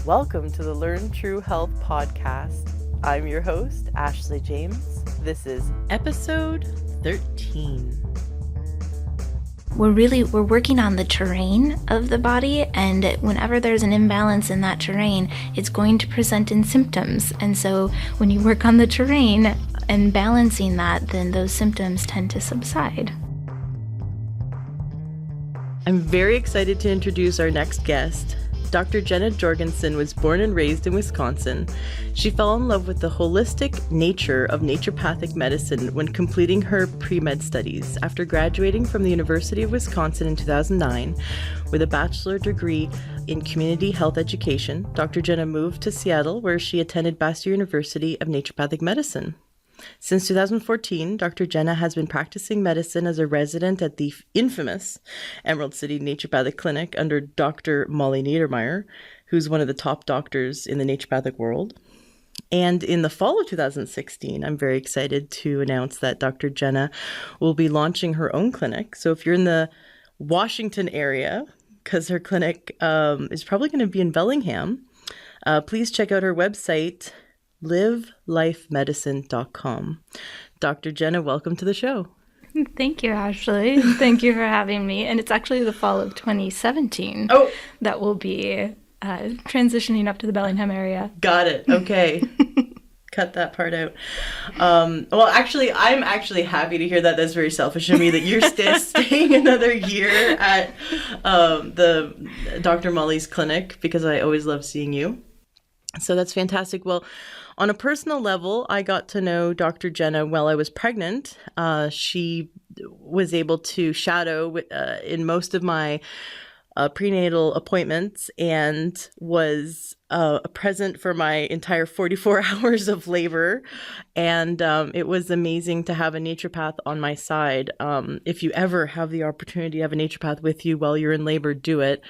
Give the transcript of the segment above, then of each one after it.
Welcome to the Learn True Health podcast. I'm your host, Ashley James. This is episode 13. We're working on the terrain of the body, and whenever there's an imbalance in that terrain, it's going to present in symptoms. And so when you work on the terrain and balancing that, then those symptoms tend to subside. I'm very excited to introduce our next guest. Dr. Jenna Jorgensen was born and raised in Wisconsin. She fell in love with the holistic nature of naturopathic medicine when completing her pre-med studies. After graduating from the University of Wisconsin in 2009 with a bachelor degree in community health education, Dr. Jenna moved to Seattle, where she attended Bastyr University of Naturopathic Medicine. Since 2014, Dr. Jenna has been practicing medicine as a resident at the infamous Emerald City Naturopathic Clinic under Dr. Molly Niedermeyer, who's one of the top doctors in the naturopathic world. And in the fall of 2016, I'm very excited to announce that Dr. Jenna will be launching her own clinic. So if you're in the Washington area, because her clinic is probably going to be in Bellingham, please check out her website, livelifemedicine.com. Dr. Jenna, welcome to the show. Thank you, Ashley. Thank you for having me. And it's actually the fall of 2017 that will be transitioning up to the Bellingham area. Got it. Okay. Cut that part out. Well, actually, I'm actually happy to hear that. That's very selfish of me that you're staying another year at the Dr. Molly's clinic, because I always love seeing you. So that's fantastic. Well, on a personal level, I got to know Dr. Jenna while I was pregnant. She was able to shadow in most of my prenatal appointments and was present for my entire 44 hours of labor. And it was amazing to have a naturopath on my side. If you ever have the opportunity to have a naturopath with you while you're in labor, do it.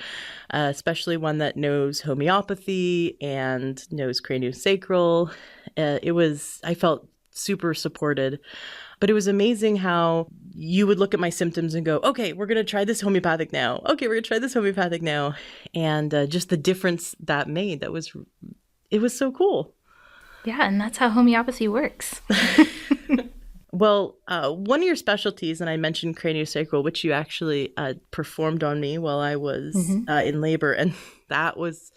Especially one that knows homeopathy and knows craniosacral. I felt super supported. But it was amazing how you would look at my symptoms and go, okay, we're going to try this homeopathic now. Okay, we're going to try this homeopathic now. And just the difference that made, it was so cool. Yeah, and that's how homeopathy works. Well, one of your specialties, and I mentioned craniosacral, which you actually performed on me while I was in labor, and that was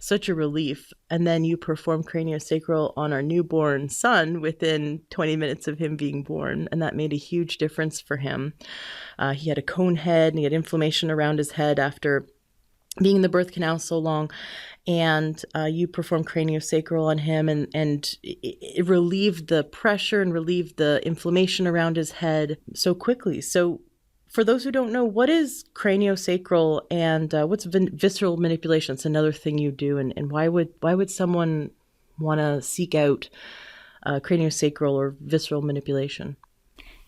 such a relief. And then you performed craniosacral on our newborn son within 20 minutes of him being born, and that made a huge difference for him. He had a cone head, and he had inflammation around his head after being in the birth canal so long. And you performed craniosacral on him, and it relieved the pressure and relieved the inflammation around his head so quickly. So for those who don't know, what is craniosacral and what's visceral manipulation? It's another thing you do. And why would someone want to seek out craniosacral or visceral manipulation?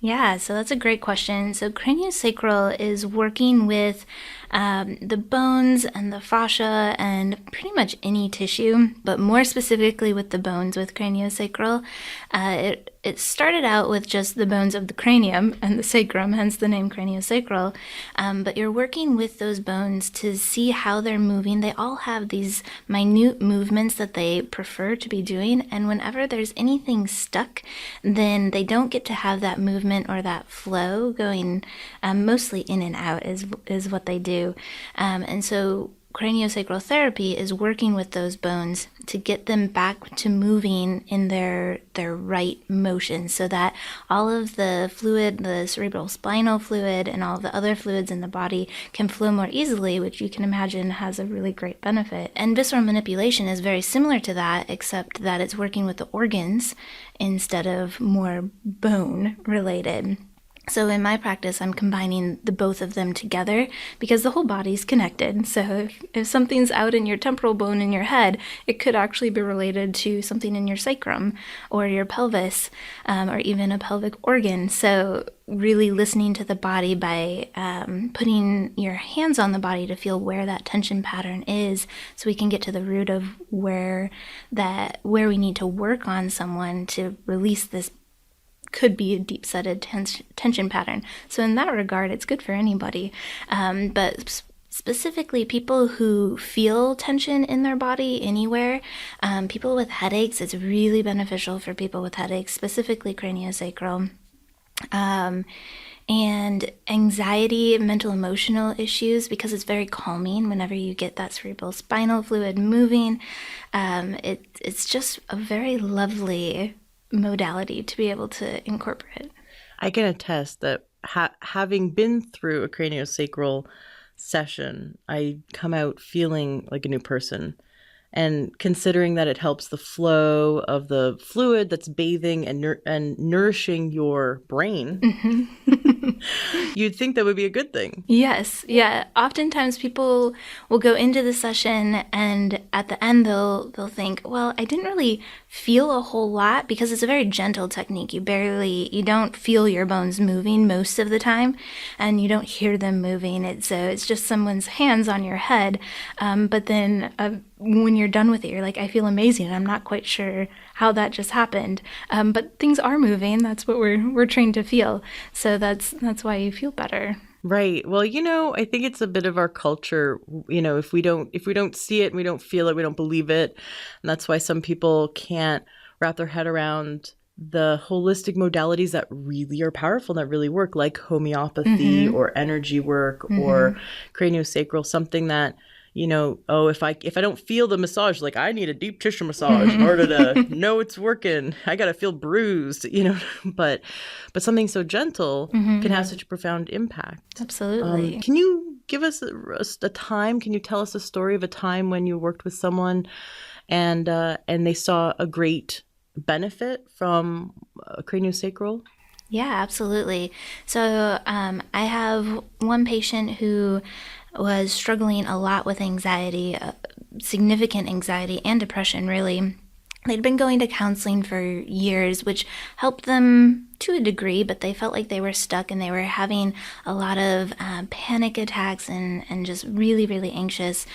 Yeah, so that's a great question. So craniosacral is working with the bones and the fascia and pretty much any tissue, but more specifically with the bones with craniosacral. It started out with just the bones of the cranium and the sacrum, hence the name craniosacral, but you're working with those bones to see how they're moving. They all have these minute movements that they prefer to be doing, and whenever there's anything stuck, then they don't get to have that movement or that flow going, mostly in and out is what they do. And so craniosacral therapy is working with those bones to get them back to moving in their right motion, so that all of the fluid, the cerebral spinal fluid, and all of the other fluids in the body can flow more easily, which you can imagine has a really great benefit. And visceral manipulation is very similar to that, except that it's working with the organs instead of more bone related. So in my practice, I'm combining the both of them together because the whole body's connected. So if something's out in your temporal bone in your head, it could actually be related to something in your sacrum or your pelvis, or even a pelvic organ. So really listening to the body by putting your hands on the body to feel where that tension pattern is, so we can get to the root of where we need to work on someone to release this could be a deep-seated tension pattern. So in that regard, it's good for anybody. But specifically people who feel tension in their body anywhere. People with headaches, it's really beneficial for people with headaches, specifically craniosacral. And anxiety, mental emotional issues, because it's very calming whenever you get that cerebral spinal fluid moving. It's just a very lovely modality to be able to incorporate. I can attest that having been through a craniosacral session, I come out feeling like a new person. And considering that it helps the flow of the fluid that's bathing and nourishing your brain, you'd think that would be a good thing. Yes. Yeah. Oftentimes people will go into the session and at the end they'll think, well, I didn't really feel a whole lot, because it's a very gentle technique. You don't feel your bones moving most of the time, and you don't hear them moving. It's just someone's hands on your head. But then when you're done with it, you're like, I feel amazing. I'm not quite sure how that just happened. But things are moving. That's what we're trained to feel. So that's why you feel better. Right. Well, I think it's a bit of our culture. If we don't see it, we don't feel it, we don't believe it. And that's why some people can't wrap their head around the holistic modalities that really are powerful, that really work, like homeopathy or energy work or craniosacral, something that, if I don't feel the massage, like I need a deep tissue massage in order to know it's working. I got to feel bruised, but something so gentle can have such a profound impact. Absolutely. Can you give us a time? Can you tell us a story of a time when you worked with someone and they saw a great benefit from craniosacral? Yeah, absolutely. So I have one patient who was struggling a lot with anxiety, significant anxiety and depression, really. They'd been going to counseling for years, which helped them to a degree, but they felt like they were stuck and they were having a lot of panic attacks and just really, really anxious.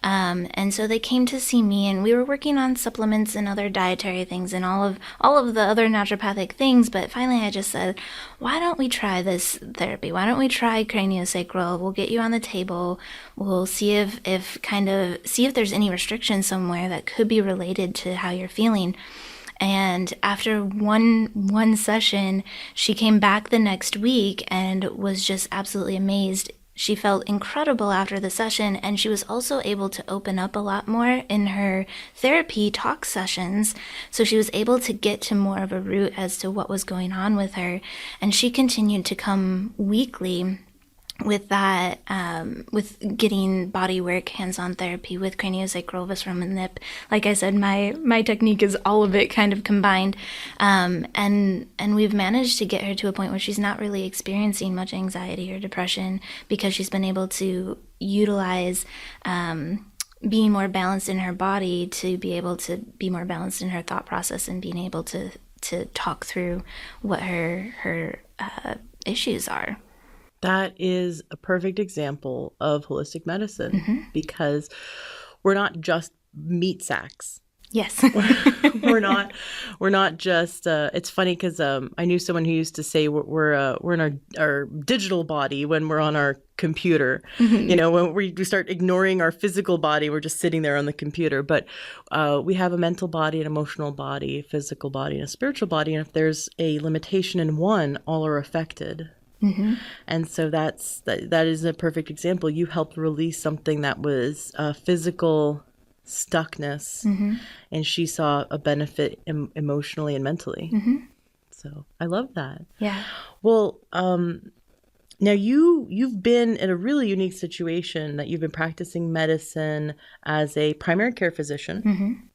And so they came to see me, and we were working on supplements and other dietary things and all of the other naturopathic things. But finally I just said, why don't we try this therapy? Why don't we try craniosacral? We'll get you on the table. We'll see if there's any restrictions somewhere that could be related to how you're feeling. And after one session, she came back the next week and was just absolutely amazed. She felt incredible after the session, and she was also able to open up a lot more in her therapy talk sessions. So she was able to get to more of a root as to what was going on with her. And she continued to come weekly with that, with getting body work, hands-on therapy with craniosacral, visceral, and nip. Like I said, my technique is all of it kind of combined, and we've managed to get her to a point where she's not really experiencing much anxiety or depression, because she's been able to utilize being more balanced in her body to be able to be more balanced in her thought process and being able to talk through what her issues are. That is a perfect example of holistic medicine, because we're not just meat sacks. Yes. we're not just, it's funny because I knew someone who used to say we're in our digital body when we're on our computer. When we start ignoring our physical body, we're just sitting there on the computer. But we have a mental body, an emotional body, a physical body, and a spiritual body. And if there's a limitation in one, all are affected. And so that is a perfect example. You helped release something that was physical stuckness, and she saw a benefit emotionally and mentally. So I love that. Yeah. Well, now you've been in a really unique situation that you've been practicing medicine as a primary care physician.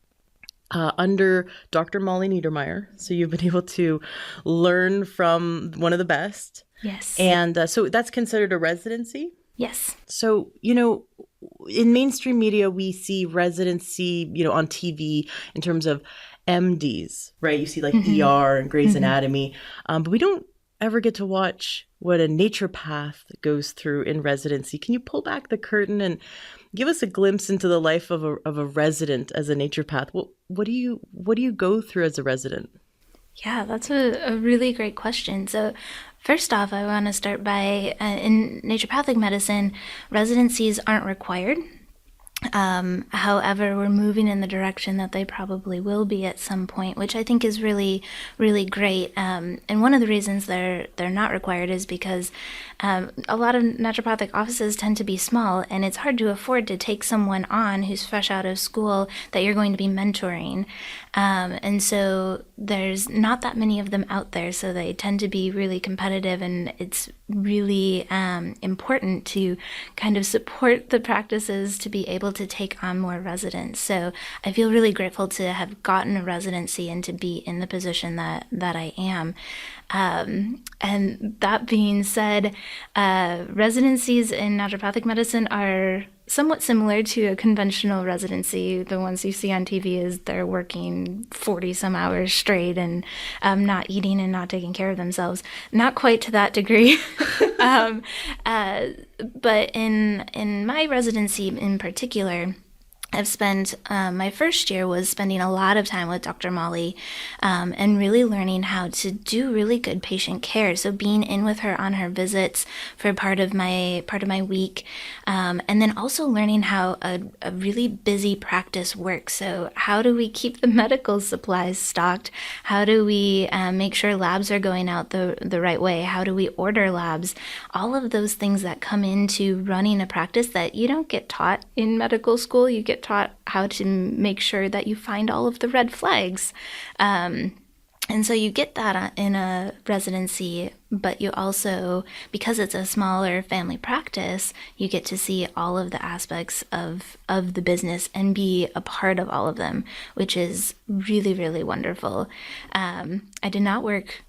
Under Dr. Molly Niedermeyer. So you've been able to learn from one of the best. Yes. And so that's considered a residency? Yes. So, in mainstream media, we see residency, on TV in terms of MDs, right? You see like ER and Grey's Anatomy, but we don't ever get to watch what a naturopath goes through in residency. Can you pull back the curtain and give us a glimpse into the life of a resident as a naturopath? What do you go through as a resident? Yeah, that's a really great question. So, first off, I want to start by in naturopathic medicine, residencies aren't required. However, we're moving in the direction that they probably will be at some point, which I think is really, really great. And one of the reasons they're not required is because a lot of naturopathic offices tend to be small, and it's hard to afford to take someone on who's fresh out of school that you're going to be mentoring. And so there's not that many of them out there, so they tend to be really competitive, and it's really important to kind of support the practices to be able to take on more residents. So I feel really grateful to have gotten a residency and to be in the position that I am. And that being said, residencies in naturopathic medicine are somewhat similar to a conventional residency. The ones you see on TV is they're working 40 some hours straight and not eating and not taking care of themselves. Not quite to that degree. But in my residency in particular, I've spent my first year was spending a lot of time with Dr. Molly and really learning how to do really good patient care. So being in with her on her visits for part of my week, and then also learning how a really busy practice works. So how do we keep the medical supplies stocked? How do we make sure labs are going out the right way? How do we order labs? All of those things that come into running a practice that you don't get taught in medical school. You get taught how to make sure that you find all of the red flags. And so you get that in a residency, but you also, because it's a smaller family practice, you get to see all of the aspects of the business and be a part of all of them, which is really, really wonderful. I did not work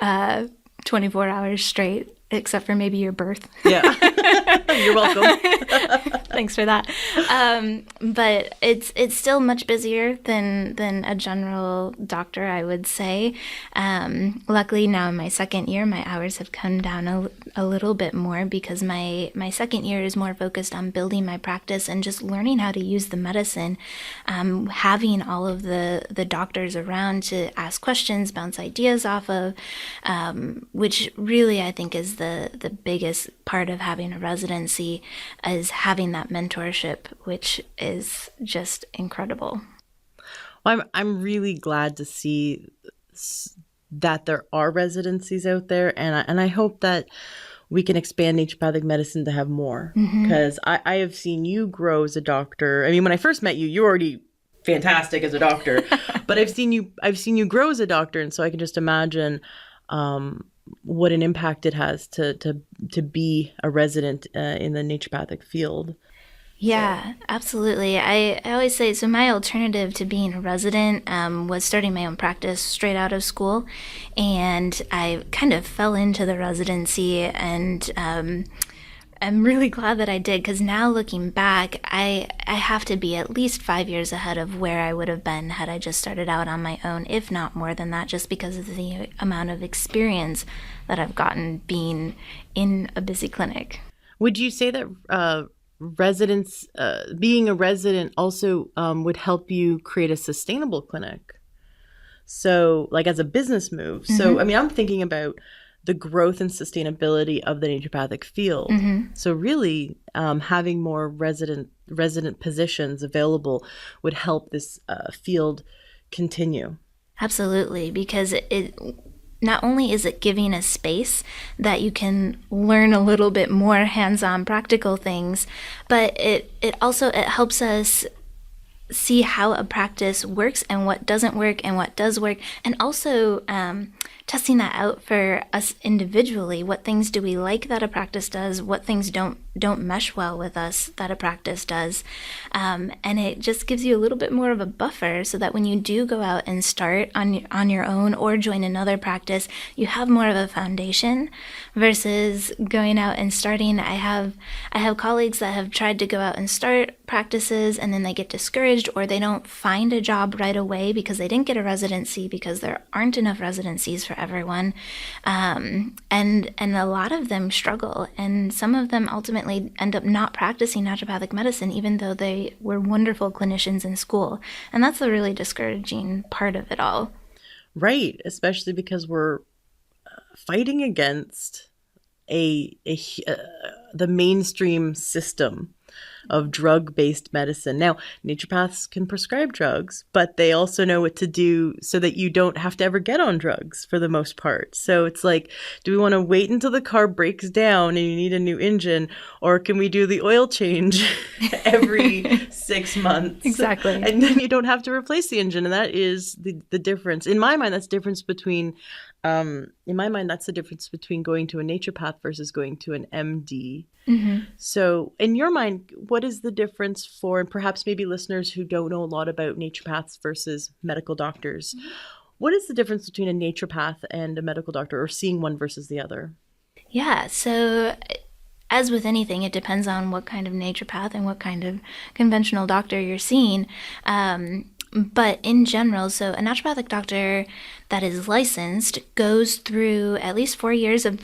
24 hours straight, except for maybe your birth. Yeah. You're welcome. Thanks for that. But it's still much busier than a general doctor, I would say. Luckily now in my second year, my hours have come down a little bit more because my second year is more focused on building my practice and just learning how to use the medicine, having all of the doctors around to ask questions, bounce ideas off of, which really I think is the biggest part of having a residency, is having that mentorship, which is just incredible. Well, I'm really glad to see that there are residencies out there, and I hope that we can expand naturopathic medicine to have more, because I have seen you grow as a doctor. I mean, when I first met you, you were already fantastic as a doctor, but I've seen you grow as a doctor, and so I can just imagine what an impact it has to be a resident in the naturopathic field. Yeah, absolutely. I always say, so my alternative to being a resident was starting my own practice straight out of school. And I kind of fell into the residency, and I'm really glad that I did, because now looking back, I have to be at least 5 years ahead of where I would have been had I just started out on my own, if not more than that, just because of the amount of experience that I've gotten being in a busy clinic. Would you say that residents, being a resident also would help you create a sustainable clinic? So like as a business move. So, I mean, I'm thinking about the growth and sustainability of the naturopathic field. So really having more resident positions available would help this field continue. Absolutely, because it not only is it giving a space that you can learn a little bit more hands-on practical things, but it also helps us see how a practice works and what doesn't work and what does work, and also testing that out for us individually. What things do we like that a practice does? What things don't mesh well with us that a practice does? And it just gives you a little bit more of a buffer so that when you do go out and start on your own or join another practice, you have more of a foundation versus going out and starting. I have colleagues that have tried to go out and start practices, and then they get discouraged, or they don't find a job right away because they didn't get a residency, because there aren't enough residencies for everyone, and a lot of them struggle, and some of them ultimately end up not practicing naturopathic medicine even though they were wonderful clinicians in school, and that's the really discouraging part of it all. Right, especially because we're fighting against the mainstream system of drug-based medicine. Now, naturopaths can prescribe drugs, but they also know what to do so that you don't have to ever get on drugs for the most part. So it's like, do we want to wait until the car breaks down and you need a new engine, or can we do the oil change every 6 months? Exactly. And then you don't have to replace the engine. And that is the difference. In my mind, that's the difference between going to a naturopath versus going to an MD. Mm-hmm. So in your mind, what is the difference for, and perhaps maybe listeners who don't know a lot about naturopaths versus medical doctors, what is the difference between a naturopath and a medical doctor, or seeing one versus the other? Yeah, so as with anything, it depends on what kind of naturopath and what kind of conventional doctor you're seeing. But in general, so a naturopathic doctor that is licensed goes through at least 4 years of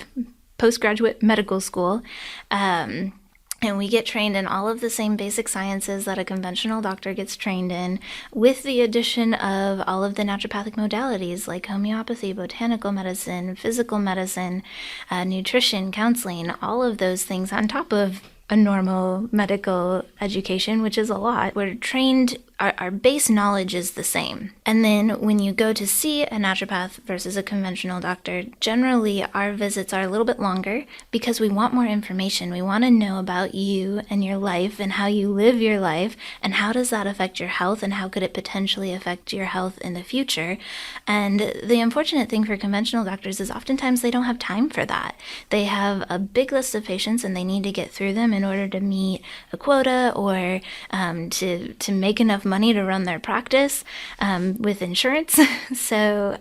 postgraduate medical school. And we get trained in all of the same basic sciences that a conventional doctor gets trained in, with the addition of all of the naturopathic modalities like homeopathy, botanical medicine, physical medicine, nutrition, counseling, all of those things on top of a normal medical education, which is a lot. We're trained, our base knowledge is the same. And then when you go to see a naturopath versus a conventional doctor, generally our visits are a little bit longer because we want more information. We want to know about you and your life and how you live your life and how does that affect your health and how could it potentially affect your health in the future. And the unfortunate thing for conventional doctors is oftentimes they don't have time for that. They have a big list of patients and they need to get through them in order to meet a quota or to make enough money to run their practice with insurance. So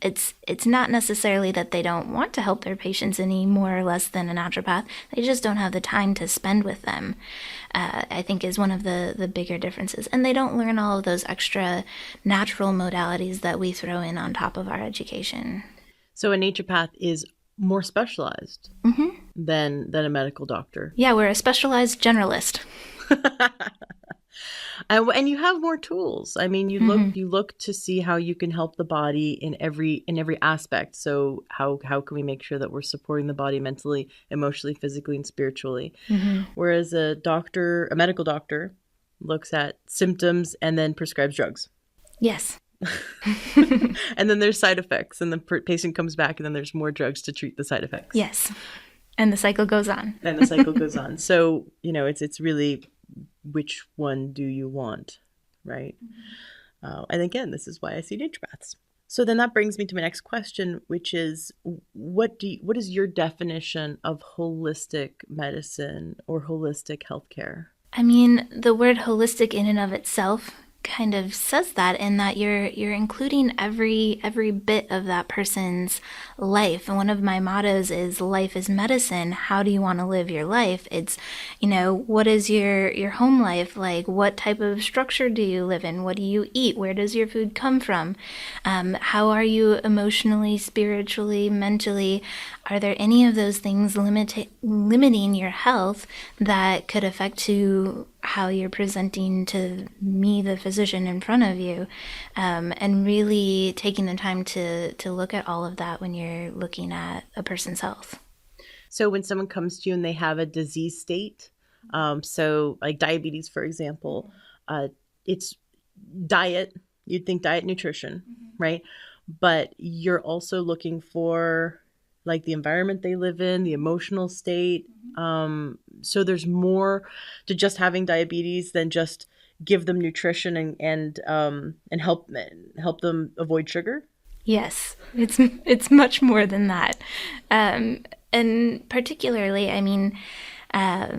it's not necessarily that they don't want to help their patients any more or less than a naturopath. They just don't have the time to spend with them, I think is one of the bigger differences. And they don't learn all of those extra natural modalities that we throw in on top of our education. So a naturopath is more specialized than a medical doctor. Yeah, we're a specialized generalist. And you have more tools. I mean, you look to see how you can help the body in every aspect. So how can we make sure that we're supporting the body mentally, emotionally, physically, and spiritually? Whereas a medical doctor looks at symptoms and then prescribes drugs. Yes. And then there's side effects, and the patient comes back, and then there's more drugs to treat the side effects. Yes. And the cycle goes on. So, it's really, which one do you want, right? And again, this is why I see naturopaths. So then that brings me to my next question, which is, what is your definition of holistic medicine or holistic healthcare? I mean, the word holistic in and of itself kind of says that, in that you're including every bit of that person's life. And one of my mottos is life is medicine. How do you want to live your life? It's, what is your home life like? What type of structure do you live in? What do you eat? Where does your food come from? How are you emotionally, spiritually, mentally? Are there any of those things limiting your health that could affect how you're presenting to me, the physician in front of you? And really taking the time to look at all of that when you're looking at a person's health. So when someone comes to you and they have a disease state, so like diabetes, for example, it's diet. You'd think diet, nutrition, right? But you're also looking for like the environment they live in, the emotional state. So there's more to just having diabetes than just give them nutrition and help them avoid sugar. Yes, it's much more than that. And particularly, I mean,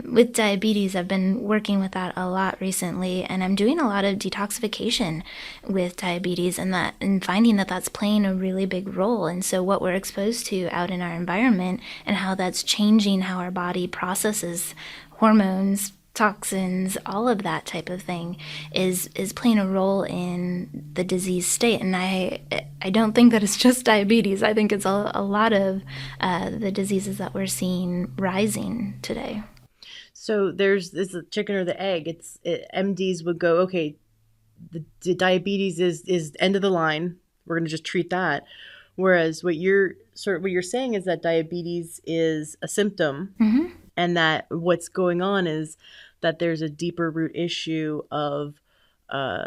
with diabetes, I've been working with that a lot recently, and I'm doing a lot of detoxification with diabetes, and finding that that's playing a really big role. And so what we're exposed to out in our environment and how that's changing how our body processes hormones, toxins, all of that type of thing is playing a role in the disease state. And I don't think that it's just diabetes. I think it's a lot of the diseases that we're seeing rising today. So there's the chicken or the egg. MDs would go, okay, the diabetes is end of the line. we're going to just treat that. Whereas what you're saying is that diabetes is a symptom, and that what's going on is that there's a deeper root issue of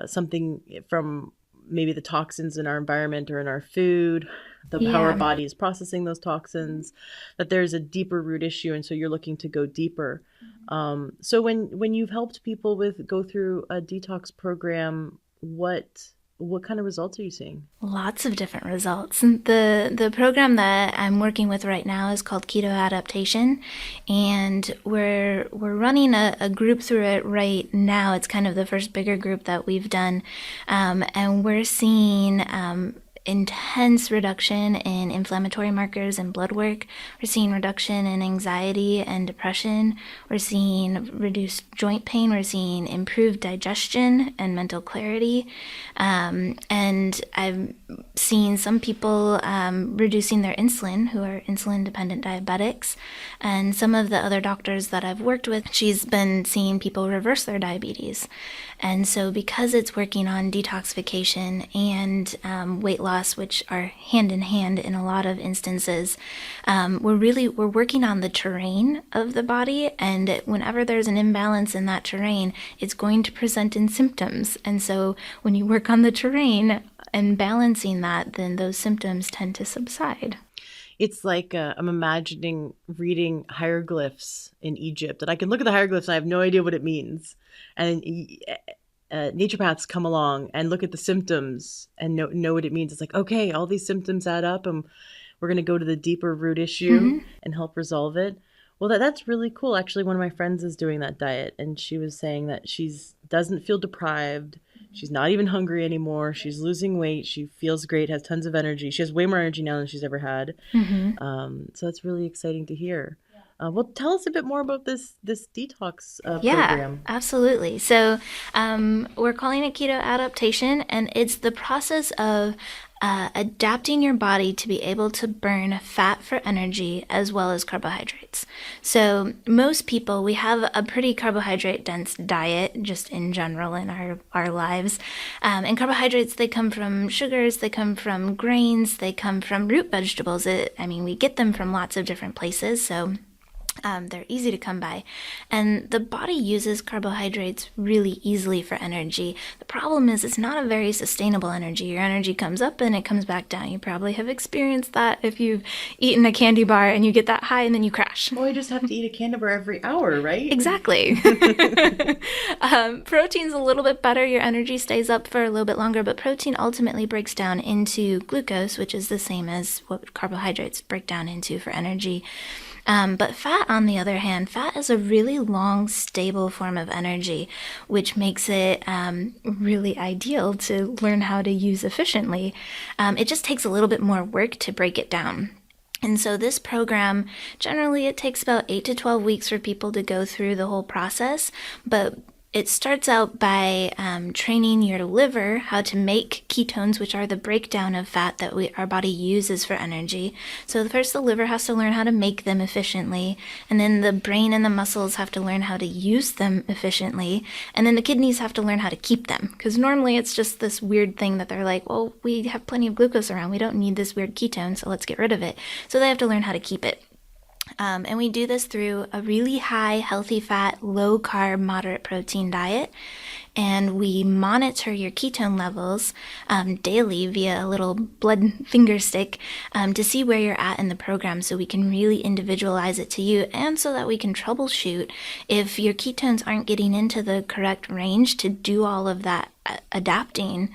something from maybe the toxins in our environment or in our food, how our body is processing those toxins, that there's a deeper root issue. And so you're looking to go deeper. So when you've helped people go through a detox program, what kind of results are you seeing? Lots of different results. The program that I'm working with right now is called Keto Adaptation, and we're running a group through it right now. It's kind of the first bigger group that we've done, and we're seeing intense reduction in inflammatory markers and blood work. We're seeing reduction in anxiety and depression. We're seeing reduced joint pain. We're seeing improved digestion and mental clarity. And I've seen some people reducing their insulin who are insulin-dependent diabetics. And some of the other doctors that I've worked with, she's been seeing people reverse their diabetes. And so because it's working on detoxification and weight loss, which are hand in hand in a lot of instances, we're working on the terrain of the body, and whenever there's an imbalance in that terrain, it's going to present in symptoms. And so when you work on the terrain and balancing that, then those symptoms tend to subside. It's like I'm imagining reading hieroglyphs in Egypt, and I can look at the hieroglyphs and I have no idea what it means. And naturopaths come along and look at the symptoms and know what it means. It's like, okay, all these symptoms add up, and we're going to go to the deeper root issue and help resolve it. Well, that's really cool. Actually, one of my friends is doing that diet, and she was saying that doesn't feel deprived. She's not even hungry anymore. She's losing weight. She feels great, has tons of energy. She has way more energy now than she's ever had. So that's really exciting to hear. Well, tell us a bit more about this detox program. Yeah, absolutely. So we're calling it Keto Adaptation, and it's the process of adapting your body to be able to burn fat for energy as well as carbohydrates. So most people, we have a pretty carbohydrate dense diet just in general in our lives. And carbohydrates, they come from sugars, they come from grains, they come from root vegetables. We get them from lots of different places. So they're easy to come by. And the body uses carbohydrates really easily for energy. The problem is it's not a very sustainable energy. Your energy comes up and it comes back down. You probably have experienced that if you've eaten a candy bar and you get that high and then you crash. Well, you just have to eat a candy bar every hour, right? Exactly. Protein's a little bit better. Your energy stays up for a little bit longer, but protein ultimately breaks down into glucose, which is the same as what carbohydrates break down into for energy. But fat, on the other hand, fat is a really long, stable form of energy, which makes it really ideal to learn how to use efficiently. It just takes a little bit more work to break it down. And so this program, generally it takes about 8 to 12 weeks for people to go through the whole process, but it starts out by training your liver how to make ketones, which are the breakdown of fat that our body uses for energy. So first the liver has to learn how to make them efficiently, and then the brain and the muscles have to learn how to use them efficiently, and then the kidneys have to learn how to keep them. Because normally it's just this weird thing that they're like, well, we have plenty of glucose around, we don't need this weird ketone, so let's get rid of it. So they have to learn how to keep it. And we do this through a really high, healthy fat, low carb, moderate protein diet. And we monitor your ketone levels daily via a little blood finger stick to see where you're at in the program, so we can really individualize it to you, and so that we can troubleshoot if your ketones aren't getting into the correct range to do all of that adapting.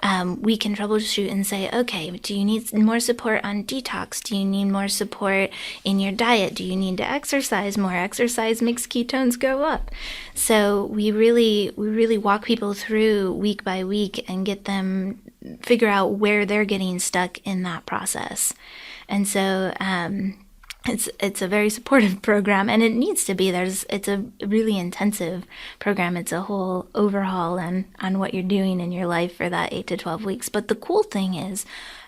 We can troubleshoot and say, okay, do you need more support on detox? Do you need more support in your diet? Do you need to exercise more? Exercise makes ketones go up. So we really walk people through week by week and get them figure out where they're getting stuck in that process. And so it's a very supportive program, and it needs to be. It's a really intensive program. It's a whole overhaul on what you're doing in your life for that 8 to 12 weeks. But the cool thing is,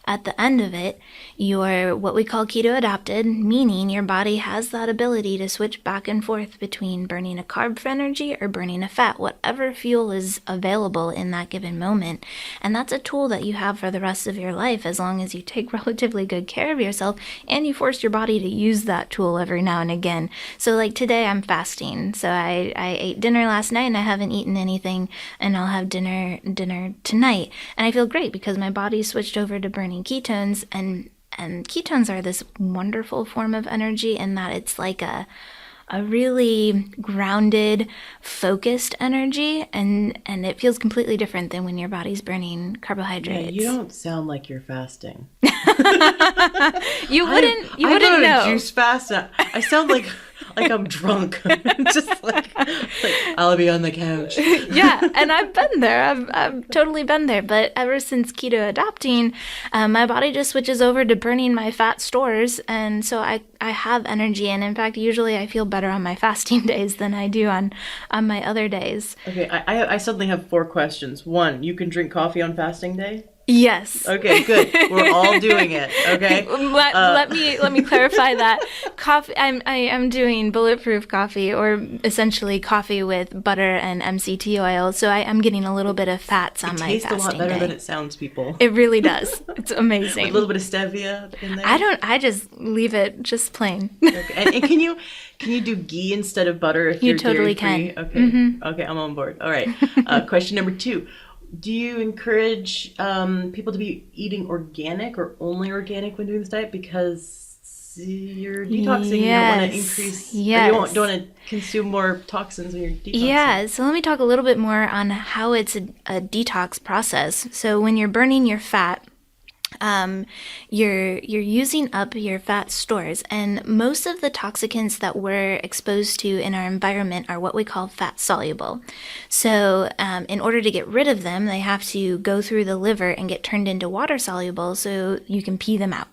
at the end of it, you're what we call keto adapted, meaning your body has that ability to switch back and forth between burning a carb for energy or burning a fat, whatever fuel is available in that given moment. And that's a tool that you have for the rest of your life as long as you take relatively good care of yourself and you force your body to use that tool every now and again. So like today I'm fasting. So I ate dinner last night and I haven't eaten anything, and I'll have dinner tonight. And I feel great because my body switched over to burning ketones, and ketones are this wonderful form of energy in that it's like a really grounded, focused energy, and it feels completely different than when your body's burning carbohydrates. Yeah, you don't sound like you're fasting. You wouldn't know. A juice fast. I sound like I'm drunk. Just like I'll be on the couch. Yeah, and I've been there. I've totally been there. But ever since keto adapting, my body just switches over to burning my fat stores, and so I have energy. And in fact, usually I feel better on my fasting days than I do on my other days. Okay, I suddenly have 4 questions. 1, you can drink coffee on fasting day? Yes. Okay, good. We're all doing it. Okay. Let me clarify that. Coffee. I'm doing bulletproof coffee, or essentially coffee with butter and MCT oil. So I'm getting a little bit of fats on my fasting day. It tastes a lot better than it sounds, people. It really does. It's amazing. With a little bit of stevia in there. I just leave it just plain. Okay. And can you do ghee instead of butter if you you're totally dairy-free? can. Okay. Mm-hmm. Okay, I'm on board. All right. Question number 2. Do you encourage people to be eating organic or only organic when doing this diet? Because you're detoxing, you don't want to increase, or you don't want to consume more toxins when you're detoxing. Yeah, so let me talk a little bit more on how it's a detox process. So when you're burning your fat, you're using up your fat stores, and most of the toxicants that we're exposed to in our environment are what we call fat soluble. So in order to get rid of them, they have to go through the liver and get turned into water soluble so you can pee them out.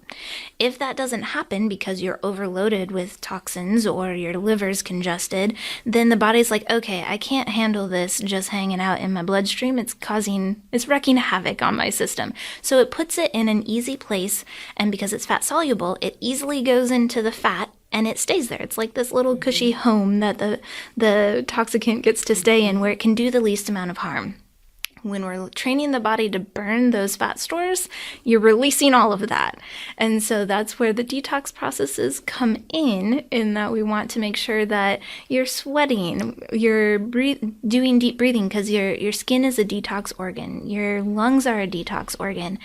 If that doesn't happen because you're overloaded with toxins or your liver's congested, then the body's like, okay, I can't handle this just hanging out in my bloodstream. It's wreaking havoc on my system. So it puts it in an easy place, and because it's fat soluble, it easily goes into the fat and it stays there. It's like this little cushy home that the toxicant gets to stay in, where it can do the least amount of harm. When we're training the body to burn those fat stores, you're releasing all of that. And so that's where the detox processes come in that we want to make sure that you're sweating, you're doing deep breathing, because your skin is a detox organ, your lungs are a detox organ,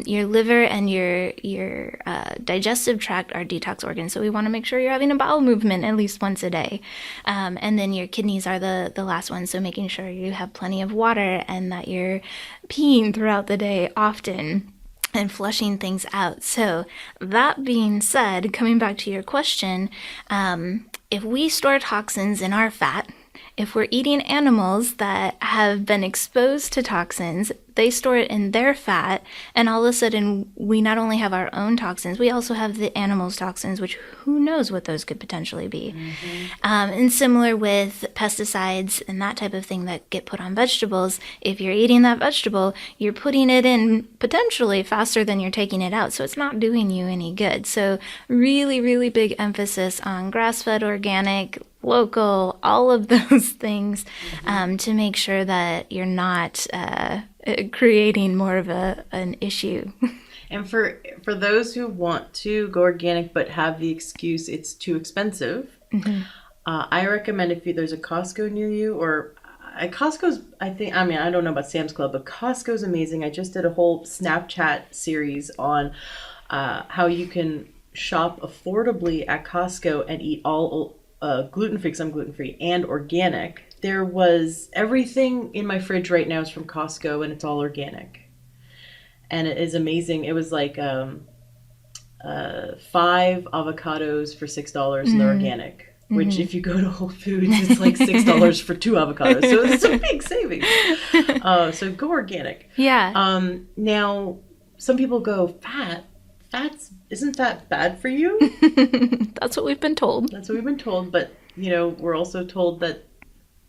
your liver and your digestive tract are detox organs. So we want to make sure you're having a bowel movement at least once a day. And then your kidneys are the last one, so making sure you have plenty of water and that you're peeing throughout the day often and flushing things out. So that being said, coming back to your question, if we store toxins in our fat, if we're eating animals that have been exposed to toxins, they store it in their fat, and all of a sudden we not only have our own toxins, we also have the animals' toxins, which who knows what those could potentially be. Mm-hmm. And similar with pesticides and that type of thing that get put on vegetables, if you're eating that vegetable, you're putting it in potentially faster than you're taking it out, so it's not doing you any good. So really, really big emphasis on grass-fed, organic, local, all of those things, to make sure that you're not creating more of an issue. And for those who want to go organic but have the excuse it's too expensive, I recommend if there's a Costco near you, or Costco's, I don't know about Sam's Club, but Costco's amazing. I just did a whole Snapchat series on how you can shop affordably at Costco and eat all gluten-free, because I'm gluten-free, and organic. There was everything in my fridge right now is from Costco, and it's all organic. And it is amazing. It was like 5 avocados for $6, and they're organic. Which, if you go to Whole Foods, it's like $6 for 2 avocados. So it's a big savings. So go organic. Yeah. Now, some people go, isn't that bad for you? That's what we've been told. But, we're also told that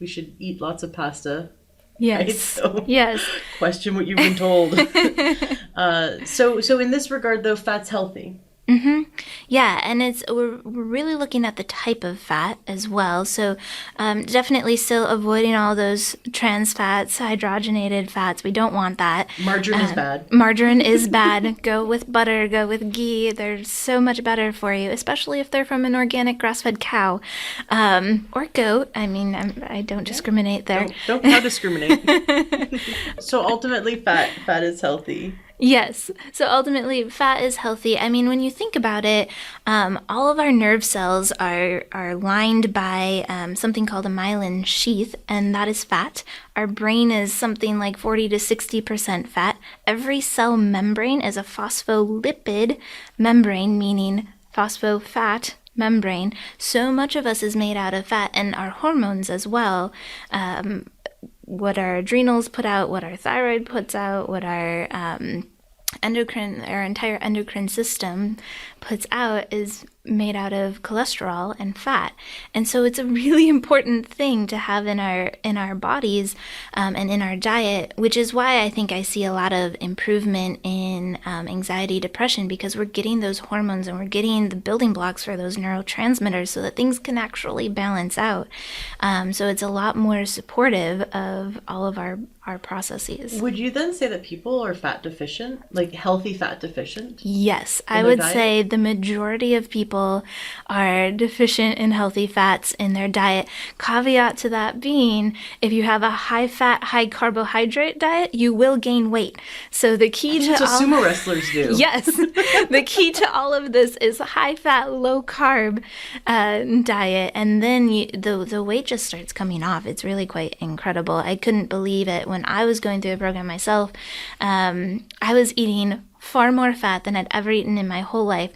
we should eat lots of pasta Yes. Right? So Yes. question what you've been told. So in this regard, though, fat's healthy. Yeah, and we're really looking at the type of fat as well. So definitely still avoiding all those trans fats, hydrogenated fats. We don't want that. Margarine is bad. Margarine is bad. Go with butter, go with ghee. They're so much better for you, especially if they're from an organic grass-fed cow or goat. I mean, I don't discriminate there. Don't cow discriminate. So ultimately, fat is healthy. Yes. So ultimately, fat is healthy. I mean, when you think about it, all of our nerve cells are lined by something called a myelin sheath, and that is fat. Our brain is something like 40 to 60% fat. Every cell membrane is a phospholipid membrane, meaning phosphofat membrane. So much of us is made out of fat, and our hormones as well. What our adrenals put out, what our thyroid puts out, what our our entire endocrine system puts out is made out of cholesterol and fat. And so it's a really important thing to have in our bodies and in our diet, which is why I think I see a lot of improvement in anxiety, depression, because we're getting those hormones and we're getting the building blocks for those neurotransmitters so that things can actually balance out. So it's a lot more supportive of all of our processes. Would you then say that people are fat deficient, like healthy fat deficient? Yes, I would say the majority of people are deficient in healthy fats in their diet. Caveat to that being, if you have a high fat, high carbohydrate diet, you will gain weight. So the key to That's what sumo wrestlers do. Yes, the key to all of this is high fat, low carb diet, and then the weight just starts coming off. It's really quite incredible. I couldn't believe it when I was going through the program myself. I was eating far more fat than I'd ever eaten in my whole life.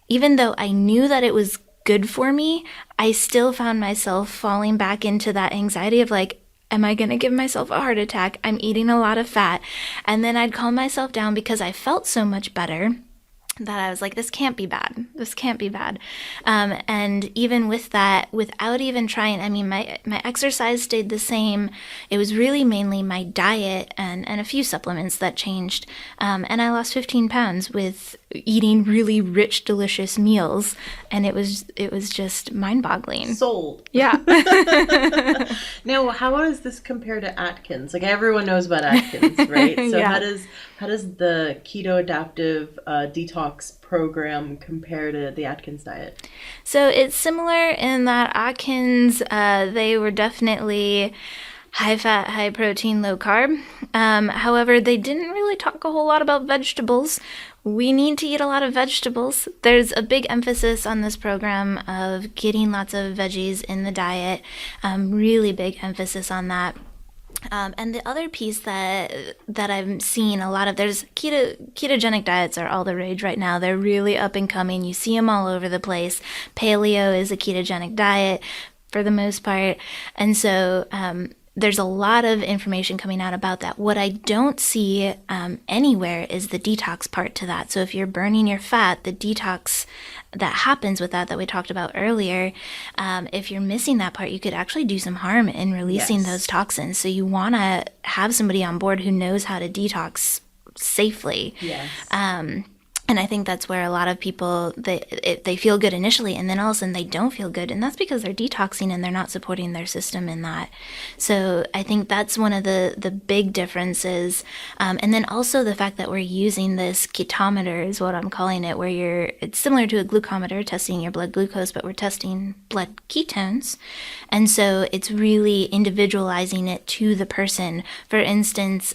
Even though I knew that it was good for me, I still found myself falling back into that anxiety of like, am I going to give myself a heart attack? I'm eating a lot of fat. And then I'd calm myself down because I felt so much better that I was like, this can't be bad. This can't be bad. And even with that, without even trying, I mean, my exercise stayed the same. It was really mainly my diet and a few supplements that changed. And I lost 15 pounds with eating really rich, delicious meals. And it was just mind-boggling. Sold. Yeah. Now, how does this compare to Atkins? Like everyone knows about Atkins, right? So Yeah. how does the keto adaptive detox program compare to the Atkins diet? So it's similar in that Atkins, they were definitely high fat, high protein, low carb. However, they didn't really talk a whole lot about vegetables. We need to eat a lot of vegetables. There's a big emphasis on this program of getting lots of veggies in the diet. Really big emphasis on that. And the other piece that I'm seeing a lot of, there's ketogenic diets are all the rage right now. They're really up and coming. You see them all over the place. Paleo is a ketogenic diet for the most part. And so there's a lot of information coming out about that. What I don't see anywhere is the detox part to that. So if you're burning your fat, the detox that happens with that we talked about earlier, if you're missing that part, you could actually do some harm in releasing those toxins. So you want to have somebody on board who knows how to detox safely. Yes. And I think that's where a lot of people, they feel good initially, and then all of a sudden they don't feel good. And that's because they're detoxing and they're not supporting their system in that. So I think that's one of the big differences. And then also the fact that we're using this ketometer is what I'm calling it, where it's similar to a glucometer, testing your blood glucose, but we're testing blood ketones. And so it's really individualizing it to the person. For instance,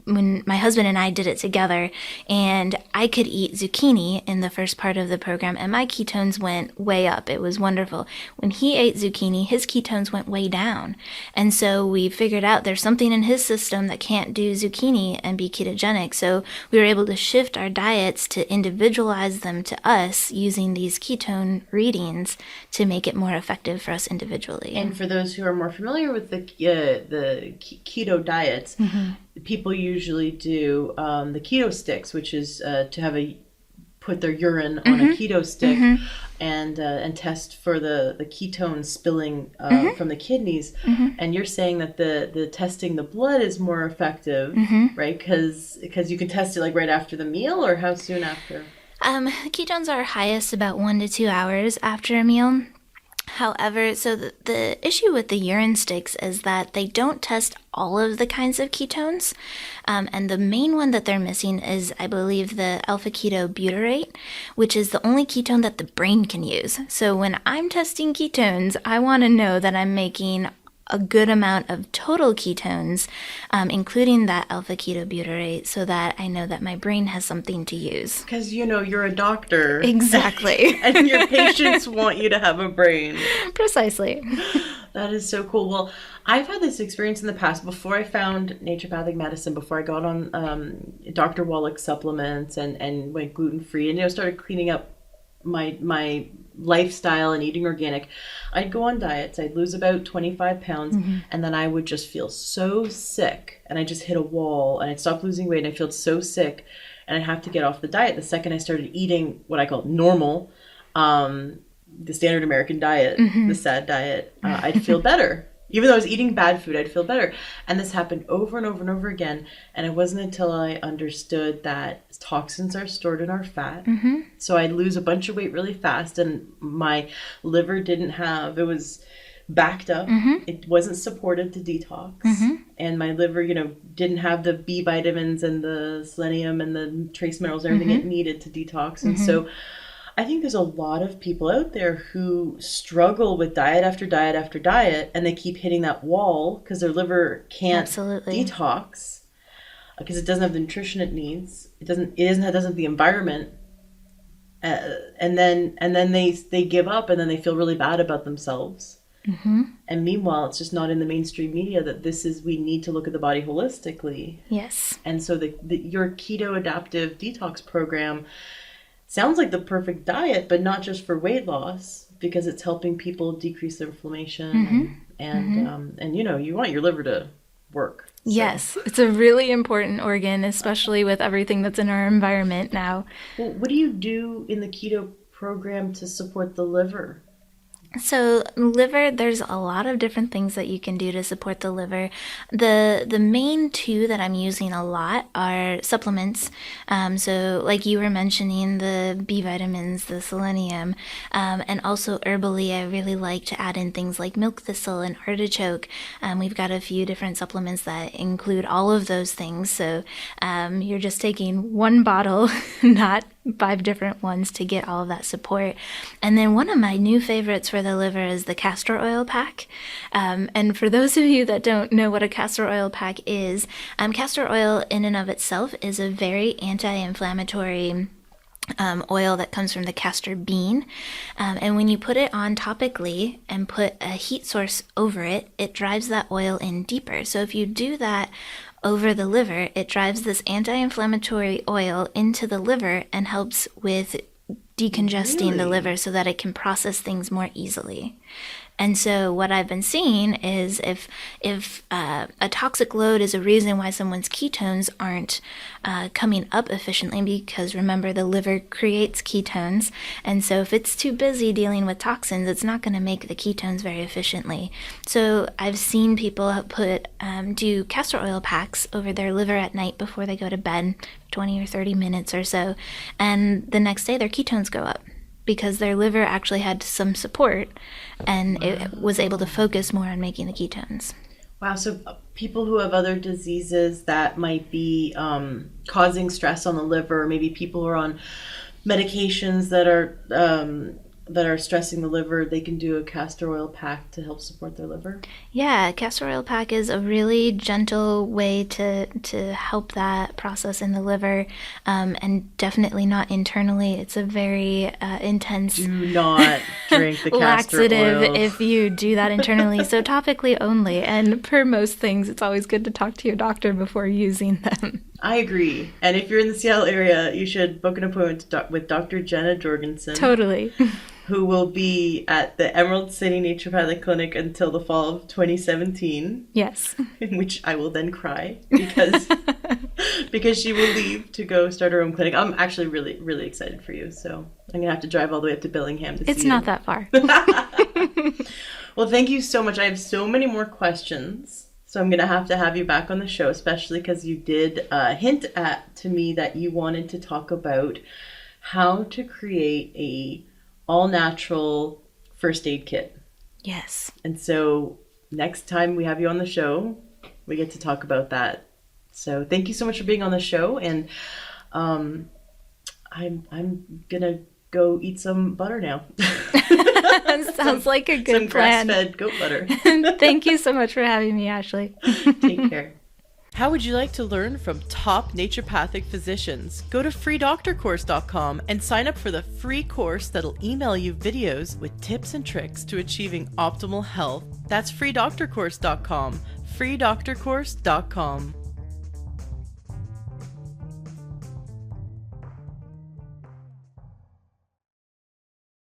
when my husband and I did it together, and I could eat zucchini in the first part of the program, and my ketones went way up. It was wonderful. When he ate zucchini, his ketones went way down. And so we figured out there's something in his system that can't do zucchini and be ketogenic. So we were able to shift our diets to individualize them to us using these ketone readings to make it more effective for us individually. And for those who are more familiar with the keto diets, people usually do the keto sticks, which is to have a put their urine on a keto stick and test for the ketones spilling from the kidneys. And you're saying that the testing the blood is more effective, right? Because you can test it like right after the meal, or how soon after? Ketones are highest about 1 to 2 hours after a meal. However, so the issue with the urine sticks is that they don't test all of the kinds of ketones. And the main one that they're missing is, I believe, the alpha-ketobutyrate, which is the only ketone that the brain can use. So when I'm testing ketones, I want to know that I'm making a good amount of total ketones, including that alpha-ketobutyrate, so that I know that my brain has something to use. Because, you're a doctor. Exactly. And your patients want you to have a brain. Precisely. That is so cool. Well, I've had this experience in the past. Before I found naturopathic medicine, before I got on Dr. Wallach's supplements and went gluten-free and, started cleaning up my lifestyle and eating organic, I'd go on diets. I'd lose about 25 pounds and then I would just feel so sick and I just hit a wall and I'd stop losing weight and I felt so sick and I'd have to get off the diet. The second I started eating what I call normal, the standard American diet, the SAD diet, I'd feel better. Even though I was eating bad food, I'd feel better. And this happened over and over and over again. And it wasn't until I understood that toxins are stored in our fat. So I'd lose a bunch of weight really fast. And my liver it was backed up. It wasn't supported to detox. And my liver, didn't have the B vitamins and the selenium and the trace minerals, everything it needed to detox. And so I think there's a lot of people out there who struggle with diet after diet after diet, and they keep hitting that wall because their liver can't detox because it doesn't have the nutrition it needs. It doesn't have the environment, and then they give up, and then they feel really bad about themselves. And meanwhile, it's just not in the mainstream media that we need to look at the body holistically. Yes. And so your keto adaptive detox program sounds like the perfect diet, but not just for weight loss, because it's helping people decrease their inflammation and you want your liver to work. So. Yes, it's a really important organ, especially with everything that's in our environment now. Well, what do you do in the keto program to support the liver? So liver, there's a lot of different things that you can do to support the liver. The main two that I'm using a lot are supplements. So like you were mentioning, the B vitamins, the selenium, and also herbally, I really like to add in things like milk thistle and artichoke. We've got a few different supplements that include all of those things. So you're just taking one bottle, not 5 different ones, to get all of that support. And then one of my new favorites for the liver is the castor oil pack. And for those of you that don't know what a castor oil pack is, castor oil in and of itself is a very anti-inflammatory oil that comes from the castor bean. And when you put it on topically and put a heat source over it, it drives that oil in deeper. So if you do that over the liver, it drives this anti-inflammatory oil into the liver and helps with decongesting the liver so that it can process things more easily. And so what I've been seeing is if a toxic load is a reason why someone's ketones aren't coming up efficiently, because remember, the liver creates ketones. And so if it's too busy dealing with toxins, it's not going to make the ketones very efficiently. So I've seen people do castor oil packs over their liver at night before they go to bed, 20 or 30 minutes or so. And the next day their ketones go up, because their liver actually had some support and it was able to focus more on making the ketones. Wow, so people who have other diseases that might be causing stress on the liver, maybe people who are on medications that are stressing the liver, they can do a castor oil pack to help support their liver? Yeah, castor oil pack is a really gentle way to help that process in the liver, and definitely not internally. It's a very intense... Do not drink the castor laxative oil. if you do that internally, so topically only. And per most things, it's always good to talk to your doctor before using them. I agree. And if you're in the Seattle area, you should book an appointment with Dr. Jenna Jorgensen. Totally. Who will be at the Emerald City Naturopathic Clinic until the fall of 2017. Yes. In which I will then cry because because she will leave to go start her own clinic. I'm actually really, really excited for you. So I'm gonna have to drive all the way up to Bellingham to see you. It's not that far. Well, thank you so much. I have so many more questions. So I'm going to have you back on the show, especially because you did hint to me that you wanted to talk about how to create a all-natural first aid kit. Yes. And so next time we have you on the show, we get to talk about that. So thank you so much for being on the show. And I'm going to go eat some butter now. Sounds like a good plan. Some grass-fed goat butter. Thank you so much for having me, Ashley. Take care. How would you like to learn from top naturopathic physicians? Go to freedoctorcourse.com and sign up for the free course that'll email you videos with tips and tricks to achieving optimal health. That's freedoctorcourse.com. freedoctorcourse.com.